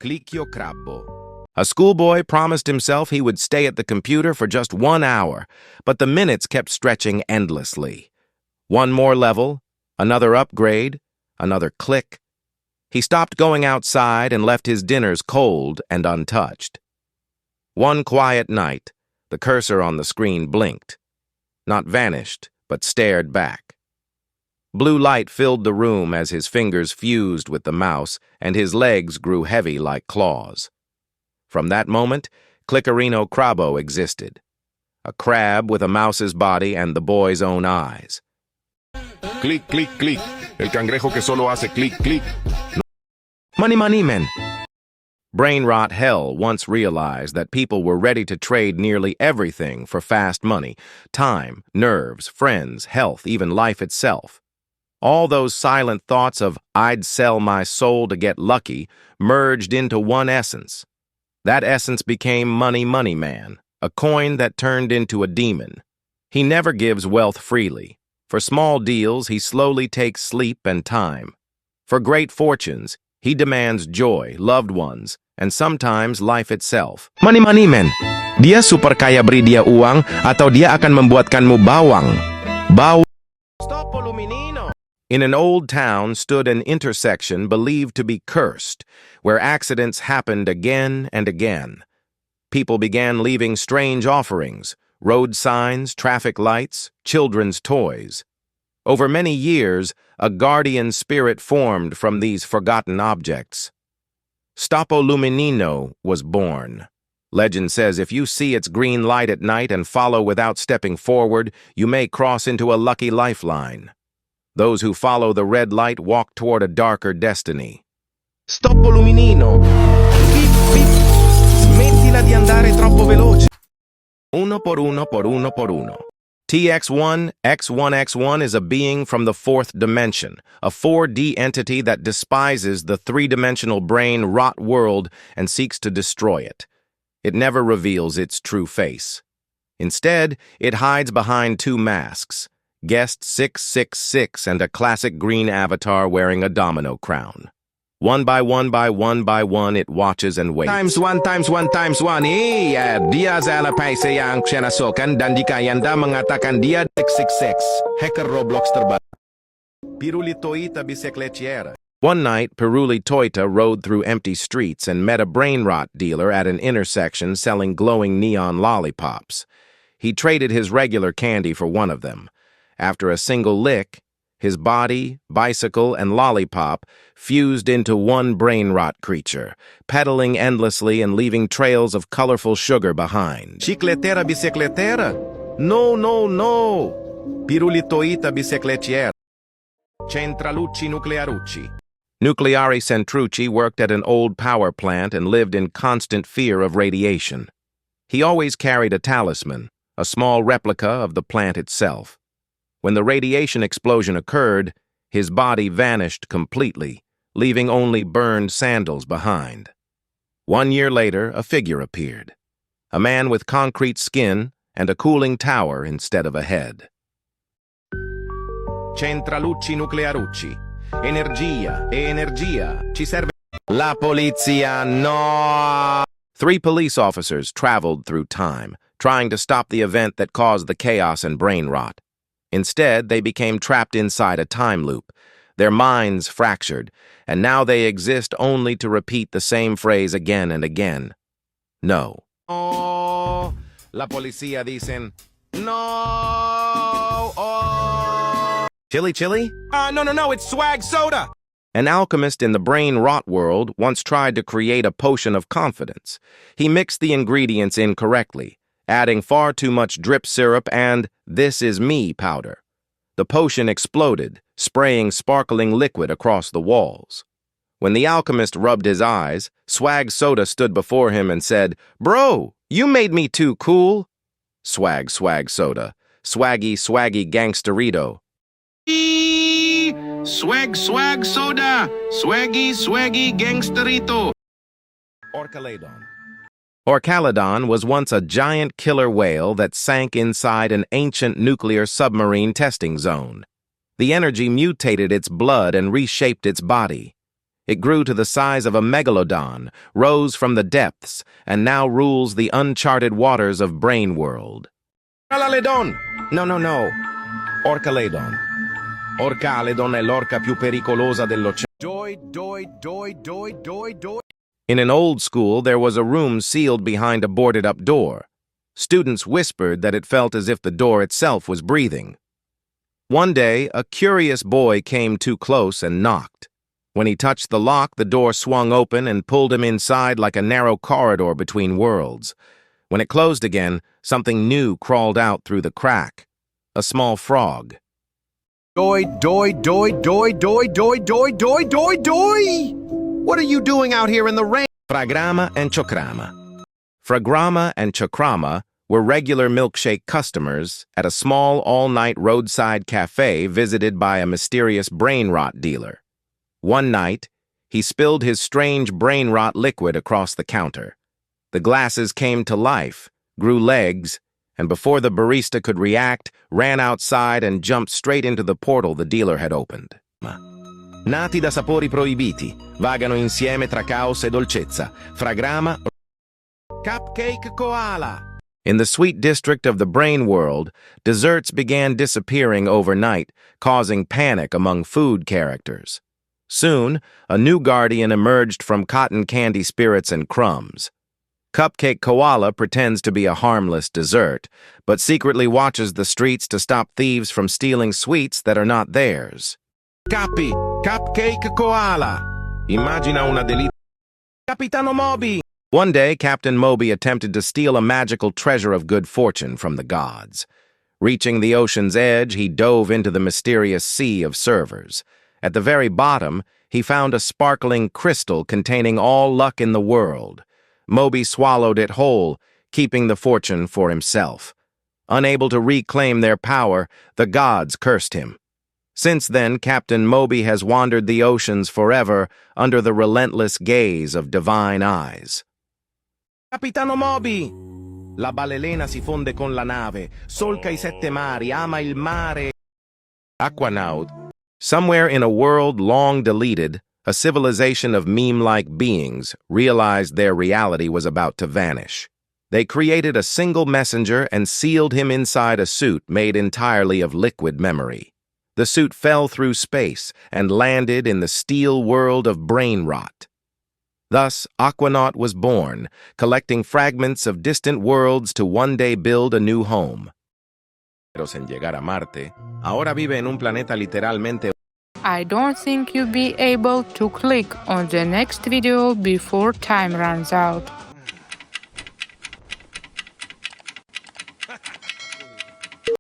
CRABO. A schoolboy promised himself he would stay at the computer for just 1 hour, but the minutes kept stretching endlessly. One more level, another upgrade, another click. He stopped going outside and left his dinners cold and untouched. One quiet night, the cursor on the screen blinked. Not vanished, but stared back. Blue light filled the room as his fingers fused with the mouse and his legs grew heavy like claws. From that moment, CLICKERINO CRABO existed. A crab with a mouse's body and the boy's own eyes. Clic, clic, clic. El cangrejo que solo hace clic, clic. Money, money, men. Brainrot hell once realized that people were ready to trade nearly everything for fast money: time, nerves, friends, health, even life itself. All those silent thoughts of "I'd sell my soul to get lucky" merged into one essence. That essence became Money, Money Man, a coin that turned into a demon. He never gives wealth freely. For small deals, he slowly takes sleep and time. For great fortunes, he demands joy, loved ones, and sometimes life itself. Money, money, men. Dia super kaya, beri dia uang, atau dia akan membuatkanmu bawang. Stoppo, LUMININO. In an old town stood an intersection believed to be cursed, where accidents happened again and again. People began leaving strange offerings: road signs, traffic lights, children's toys. Over many years, a guardian spirit formed from these forgotten objects. STOPPO LUMININO was born. Legend says if you see its green light at night and follow without stepping forward, you may cross into a lucky lifeline. Those who follow the red light walk toward a darker destiny. Stoppo LUMININO! Beep, beep! Smettila di andare troppo veloce! Uno por uno por uno por uno. TX1, X1X1 is a being from the fourth dimension, a 4D entity that despises the three-dimensional brain-rot world and seeks to destroy it. It never reveals its true face. Instead, it hides behind two masks: Guest 666 and a classic green avatar wearing a domino crown. One by one by one by one, it watches and waits. Times one times one times one. Dia zalapay sayang sinasokan dan di kayanda mengatakan dia 666. Hacker Roblox terbaru. PIRULITOITA BICICLETEIRA. One night, PIRULITOITA rode through empty streets and met a Brainrot dealer at an intersection selling glowing neon lollipops. He traded his regular candy for one of them. After a single lick, his body, bicycle, and lollipop fused into one Brainrot creature, pedaling endlessly and leaving trails of colorful sugar behind. Chicletera bicicletera? No, no, no! PIRULITOITA BICICLETEIRA. CENTRUCCI NUCLEARUCCI. Nucleari CENTRUCCI worked at an old power plant and lived in constant fear of radiation. He always carried a talisman, a small replica of the plant itself. When the radiation explosion occurred, his body vanished completely, leaving only burned sandals behind. 1 year later, a figure appeared. A man with concrete skin and a cooling tower instead of a head. CENTRUCCI NUCLEARUCCI. Energia e energia. Ci serve. La polizia, no! 3 police officers traveled through time, trying to stop the event that caused the chaos and brain rot. Instead, they became trapped inside a time loop, their minds fractured, and now they exist only to repeat the same phrase again and again. No. Oh, la policía dicen, no! Oh! Chili chili? No, it's swag soda! An alchemist in the brain rot world once tried to create a potion of confidence. He mixed the ingredients incorrectly, adding far too much drip syrup and "this is me" powder. The potion exploded, spraying sparkling liquid across the walls. When the alchemist rubbed his eyes, Swag Soda stood before him and said, "Bro, you made me too cool." Swag Soda. Swaggy gangsterito. Swag Soda. Swaggy gangsterito. ORCALEDON. ORCALEDON was once a giant killer whale that sank inside an ancient nuclear submarine testing zone. The energy mutated its blood and reshaped its body. It grew to the size of a megalodon, rose from the depths, and now rules the uncharted waters of Brain World. ORCALEDON! No. ORCALEDON. ORCALEDON è l'orca più pericolosa dell'oceano. In an old school, there was a room sealed behind a boarded-up door. Students whispered that it felt as if the door itself was breathing. One day, a curious boy came too close and knocked. When he touched the lock, the door swung open and pulled him inside like a narrow corridor between worlds. When it closed again, something new crawled out through the crack. A small frog. Doi. What are you doing out here in the rain? FRAGRAMA and CHOCRAMA. FRAGRAMA and CHOCRAMA were regular milkshake customers at a small all-night roadside cafe visited by a mysterious Brainrot dealer. One night, he spilled his strange Brainrot liquid across the counter. The glasses came to life, grew legs, and before the barista could react, ran outside and jumped straight into the portal the dealer had opened. Nati da sapori proibiti, vagano insieme tra caos e dolcezza. Fragrama, CUPCAKE KOALA. In the sweet district of the Brain World, desserts began disappearing overnight, causing panic among food characters. Soon, a new guardian emerged from cotton candy spirits and crumbs. Cupcake Koala pretends to be a harmless dessert, but secretly watches the streets to stop thieves from stealing sweets that are not theirs. Cupcake Koala. Immagina una delizia. Capitano MOBY. One day, Captain MOBY attempted to steal a magical treasure of good fortune from the gods. Reaching the ocean's edge, he dove into the mysterious sea of servers. At the very bottom, he found a sparkling crystal containing all luck in the world. MOBY swallowed it whole, keeping the fortune for himself. Unable to reclaim their power, the gods cursed him. Since then, Captain MOBY has wandered the oceans forever under the relentless gaze of divine eyes. Capitano MOBY! La ballerina si fonde con la nave, solca I sette mari, ama il mare. AQUANAUT. Somewhere in a world long deleted, a civilization of meme-like beings realized their reality was about to vanish. They created a single messenger and sealed him inside a suit made entirely of liquid memory. The suit fell through space and landed in the steel world of Brainrot. Thus, AQUANAUT was born, collecting fragments of distant worlds to one day build a new home. Sin llegar a Marte, ahora vive en un planeta literalmente. I don't think you'll be able to click on the next video before time runs out.